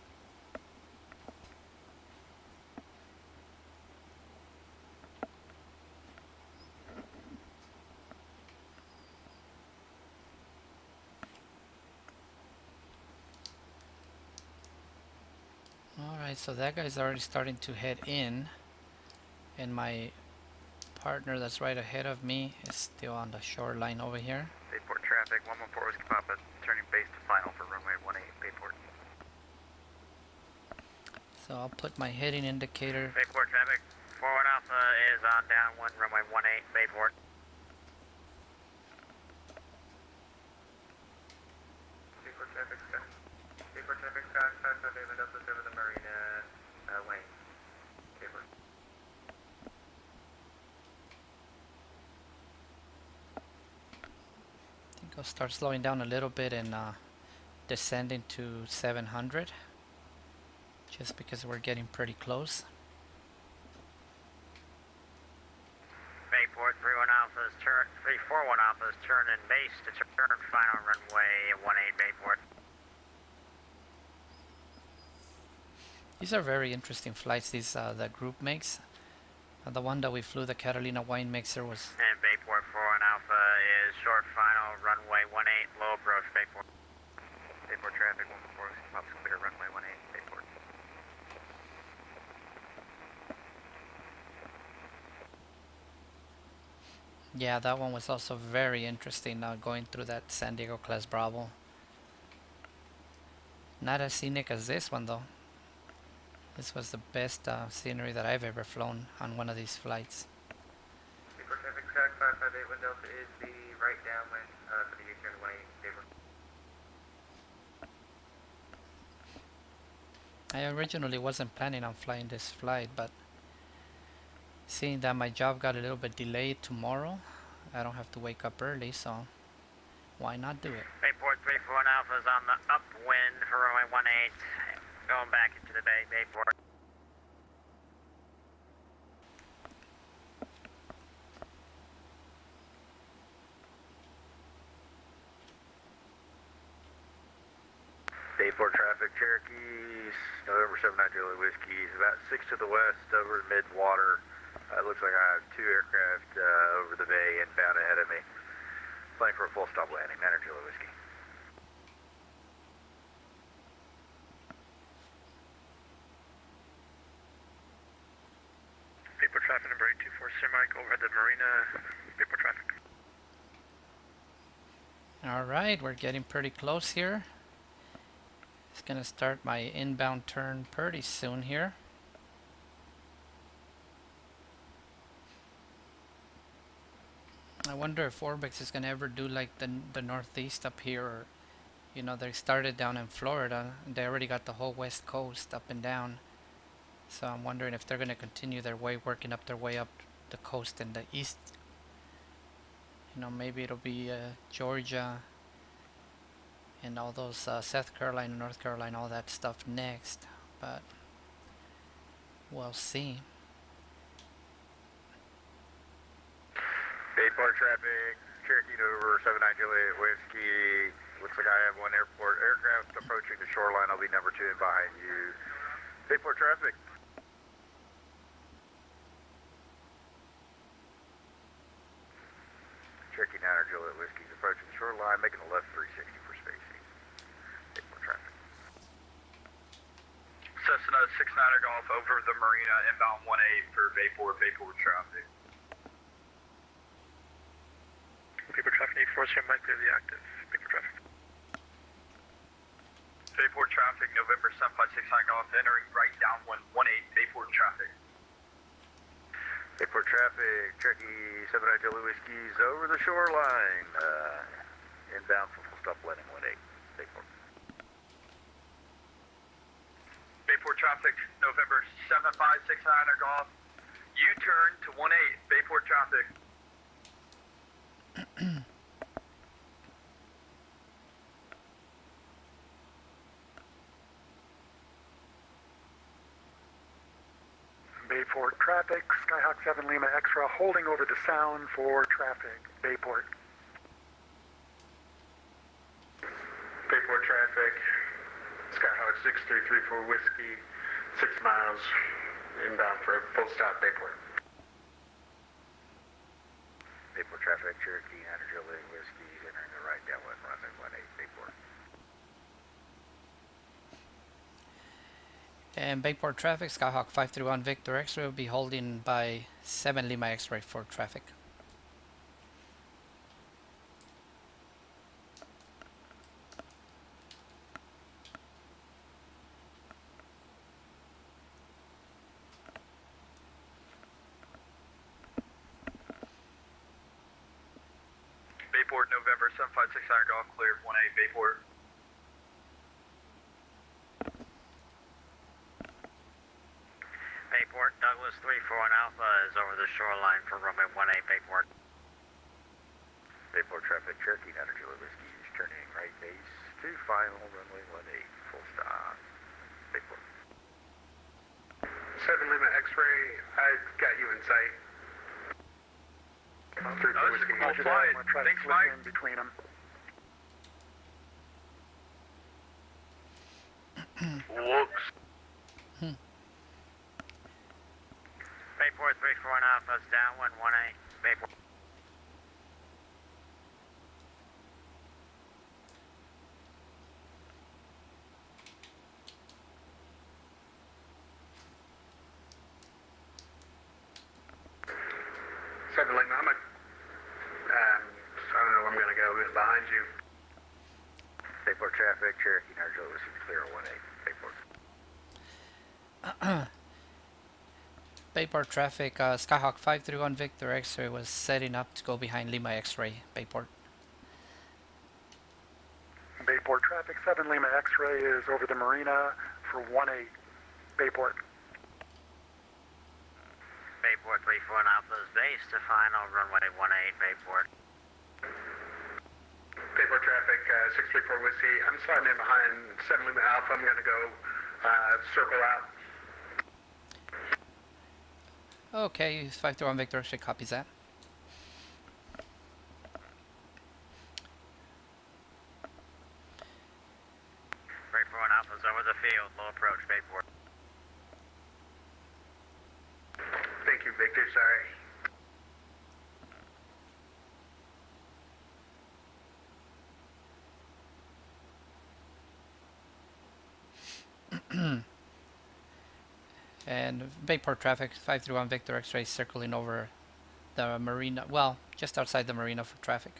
Alright, so that guy's already starting to head in, and my partner that's right ahead of me is still on the shoreline over here. Bayport traffic, 114 Whiskey Papa, turning base to final for runway 18, Bayport. So I'll put my heading indicator. Bayport traffic, 41 Alpha is on downwind, runway 18, Bayport. Bayport traffic, Sky 558 window over the marina, Wayne. Bayport. I think I'll start slowing down a little bit and descending to 700, just because we're getting pretty close. Bayport 31 Alpha's turn, 341 Alpha's turning base to turn final runway 18, Bayport. These are very interesting flights these that group makes. The one that we flew, the Catalina wine mixer, was... And Bayport 41 Alpha is short final runway 18, low approach, Bayport. Bayport traffic, 114 Whiskey Papa's clear runway 18, Bayport. Yeah, that one was also very interesting, going through that San Diego class Bravo. Not as scenic as this one though. This was the best scenery that I've ever flown on one of these flights. Bayport traffic, Sky 558 window is the right downwind for the U-turn 18, Bayport. I originally wasn't planning on flying this flight, but seeing that my job got a little bit delayed tomorrow, I don't have to wake up early, so why not do it? Bayport 341 Alpha is on the upwind for runway 18, going back into the bay, Bayport. Bayport traffic, Cherokees, November 79 Julie Whiskey, about 6 to the west over mid-water. Looks like I have 2 aircraft over the bay inbound ahead of me. Planning for a full stop landing, 9 Julie Whiskey. Bayport traffic number 824, Sierra Mike over the marina. Bayport traffic. Alright, we're getting pretty close here. It's gonna start my inbound turn pretty soon here. I wonder if Orbex is gonna ever do like the Northeast up here, or you know, they started down in Florida and they already got the whole West Coast up and down. So I'm wondering if they're gonna continue their way, working up their way up the coast in the east. You know, maybe it'll be Georgia and all those South Carolina, North Carolina, all that stuff next, but we'll see. Bayport traffic, Cherokee November 79 Juliet Whiskey. Looks like I have one aircraft approaching the shoreline. I'll be number 2 in behind you. Bayport traffic. Cherokee 9 Juliet Whiskey is approaching the shoreline, making a left 360 for spacing. Bayport traffic. Cessna 69er Golf over the marina, inbound 18 for Bayport traffic. Bayport traffic 84, might clear the active. Bayport traffic. Bayport traffic, November 7569 Golf, entering right downwind 18, Bayport traffic. Bayport traffic, Cherokee 79 Juliet Whiskey's over the shoreline. Inbound for full stop landing 18, Bayport. Bayport traffic, November 7569er Golf, U-turn to 18, Bayport traffic. Bayport traffic, Skyhawk 7 Lima Extra holding over the sound for traffic, Bayport. Bayport traffic, Skyhawk 6334 Whiskey, 6 miles inbound for a full stop, Bayport. Bayport traffic, Cherokee 9 Juliet Whiskey, entering the right downwind runway 18, Bayport. And Bayport traffic, Skyhawk 531 Victor X-ray will be holding by 7 Lima X-ray for traffic. Bayport, November 7569 Golf, cleared 18, Bayport. Bayport, Douglas 341 Alpha is over the shoreline for runway 18, Bayport. Bayport traffic, Cherokee 9 Juliet Whiskey is turning right base to final runway 18, full stop, Bayport. 7 Lima X-ray, I got you in sight. This is a cool flight. Thanks, Mike. In between them. Whoops. Bayport 341 Alpha is downwind 18, Bayport. I don't know where I'm gonna go. It's behind you. Bayport traffic, Cherokee 9 Juliet Whiskey to clear 18, Bayport. Bayport traffic, Skyhawk 531 Victor X-ray was setting up to go behind Lima X-ray, Bayport. Bayport traffic, 7 Lima X-ray is over the marina for 18, Bayport. Bayport 341 Alpha is base to final runway 18, Bayport. Bayport traffic, 634 Whiskey. I'm sliding in behind 7 Lima Alpha. I'm gonna go circle out. Okay, 531 Victor X-ray copies that. Bayport Alpha is over the field, low approach, Bayport. Thank you, Victor. Sorry. And Bayport traffic, 531 Victor X-ray circling over the marina, well, just outside the marina for traffic.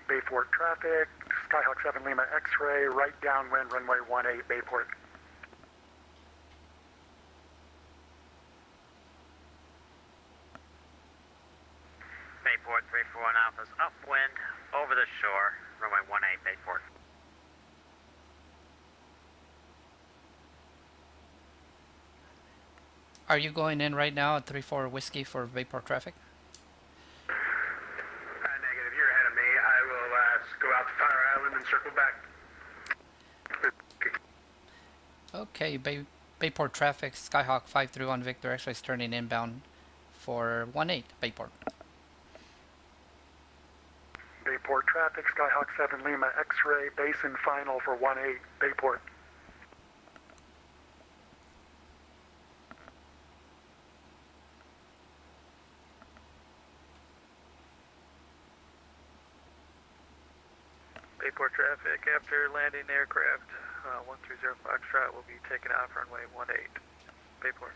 Bayport traffic, Skyhawk 7 Lima X-ray, right downwind runway 18, Bayport. Bayport 341 Alpha is upwind, over the shore, runway 18, Bayport. Are you going in right now at 34 Whiskey for Bayport traffic? Negative. You're ahead of me. I will go out to Fire Island and circle back. Okay, Bayport traffic, Skyhawk 531 Victor X-ray is turning inbound for 18, Bayport. Bayport traffic, Skyhawk 7 Lima X-ray, basin final for 18 Bayport. Bayport traffic after landing aircraft 130 Foxtrot will be taken off runway 18. Bayport.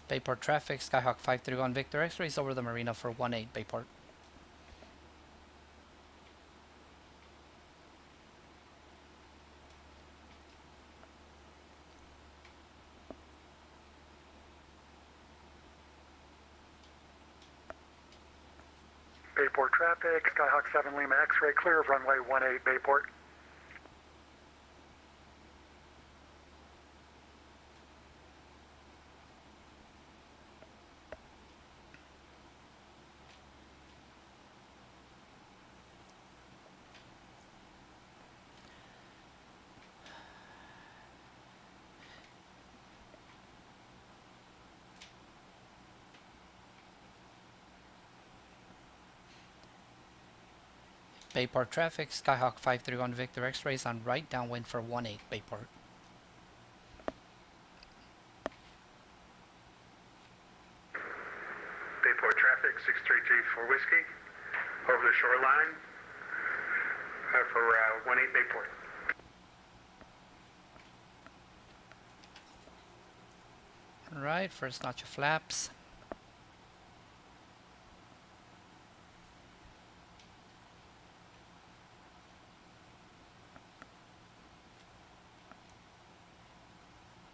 Bayport traffic, Skyhawk 531 Victor X-rays over the marina for 18 Bayport. Bayport traffic, Skyhawk 7 Lima X-ray, clear of runway 18 Bayport. Bayport traffic, Skyhawk 531 Victor X-rays on right downwind for 18 Bayport. Bayport traffic, 6334 Whiskey, over the shoreline for 18 Bayport. Alright, first notch of flaps.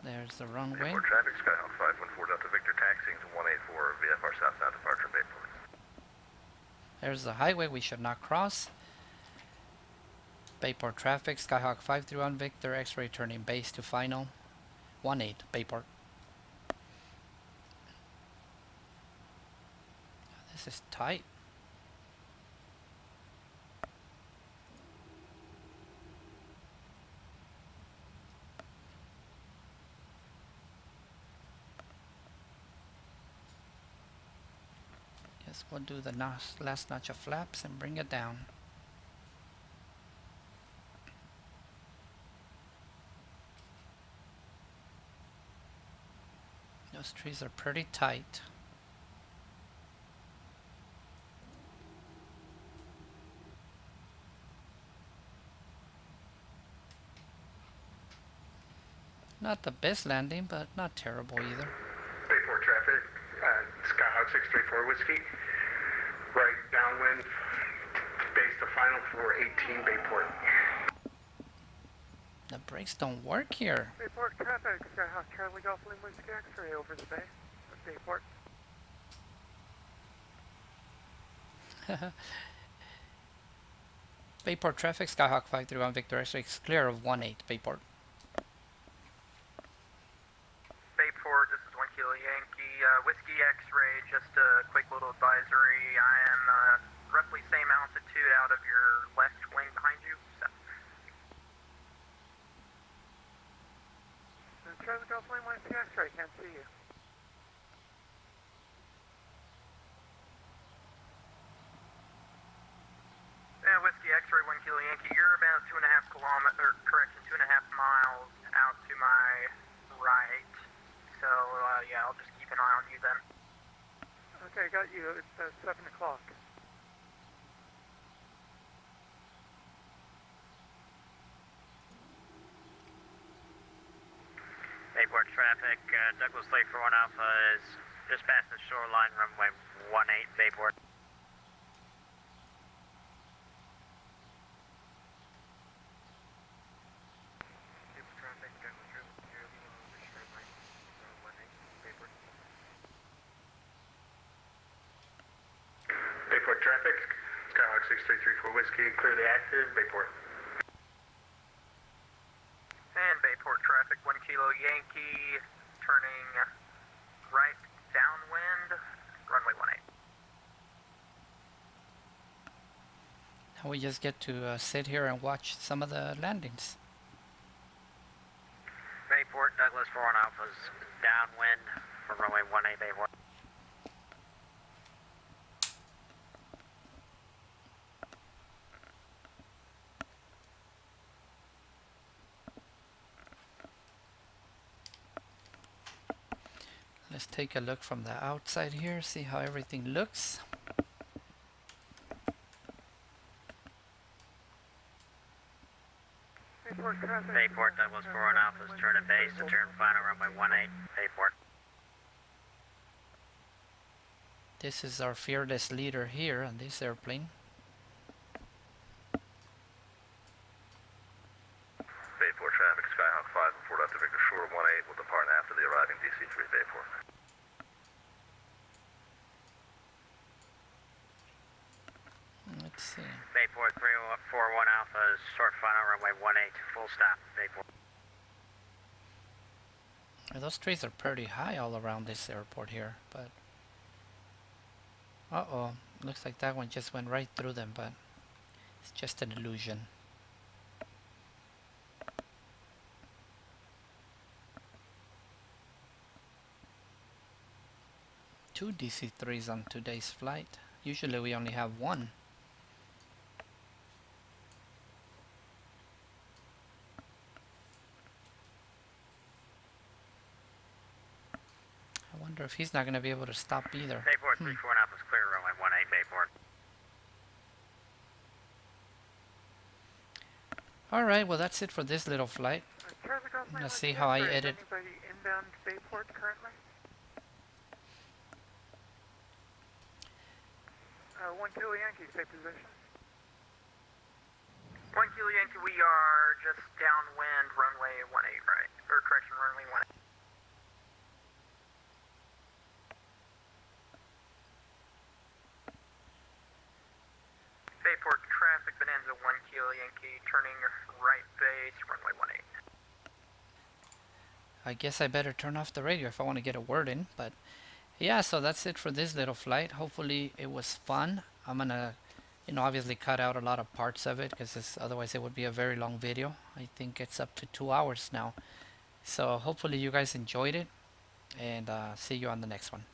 There's the runway. Bayport traffic, Skyhawk 514 Delta Victor taxiing to 184 VFR southbound departure Bayport. There's the highway we should not cross. Bayport traffic, Skyhawk 531 Victor X-ray turning base to final. 18 Bayport. This is tight. Guess we'll do the last notch of flaps and bring it down. Those trees are pretty tight. Not the best landing, but not terrible either. Bayport traffic, Skyhawk 634 Whiskey, right downwind, base to final for 18 Bayport. The brakes don't work here. Bayport traffic, Skyhawk Charlie Golf Lima Whiskey X-ray over the bay of Bayport. Bayport traffic, Skyhawk 531 Victor X-ray clear of 18 Bayport. Bayport, this is 1 Kilo Yankee, Whiskey X-ray, just a quick little advisory. I am roughly same altitude out of your left wing behind you. So. Charlie Golf Lima Whiskey X-ray, can't see you. Whiskey X-ray 1 Kilo Yankee, you're about 2.5 kilometers, correction, 2.5 miles out to my right. So, yeah, I'll just keep an eye on you then. Okay, got you. It's 7 o'clock. Bayport traffic, Douglas Lake for 1 Alpha is just past the shoreline, runway 18 Bayport. Bayport traffic, Skyhawk 6334 Whiskey, clear the active, Bayport. And Bayport traffic, 1 Kilo Yankee, turning right downwind, runway 18. Now we just get to sit here and watch some of the landings. Bayport, Douglas 41 Alpha's downwind for runway 18 Bayport. Let's take a look from the outside here, see how everything looks. Bayport, Douglas 41 Alpha's turn at base to turn final runway 18 Bayport. This is our fearless leader here on this airplane. Bayport traffic, Skyhawk 5 and 4 Delta Victor Shore 18 will depart after the arriving DC-3 Bayport. Let's see. Bayport 341 Alpha's short final runway 18 full stop Bayport. Those trees are pretty high all around this airport here, but uh-oh, looks like that one just went right through them, but it's just an illusion. Two DC-3s on today's flight. Usually we only have one. I wonder if he's not going to be able to stop either. Bayport 341 Alpha's clear runway 18 Bayport. Alright, well that's it for this little flight. Let's see how I edit. Anybody inbound Bayport currently? 1 Kilo Yankee, stay position. 1 Kilo Yankee, we are just downwind runway 18 right, or correction, runway 18. Bayport traffic, Bonanza 1 Kilo Yankee, turning right base, runway 18. I guess I better turn off the radio if I want to get a word in, but yeah, so that's it for this little flight. Hopefully it was fun. I'm gonna, obviously cut out a lot of parts of it because otherwise it would be a very long video. I think it's up to 2 hours now. So hopefully you guys enjoyed it, and see you on the next one.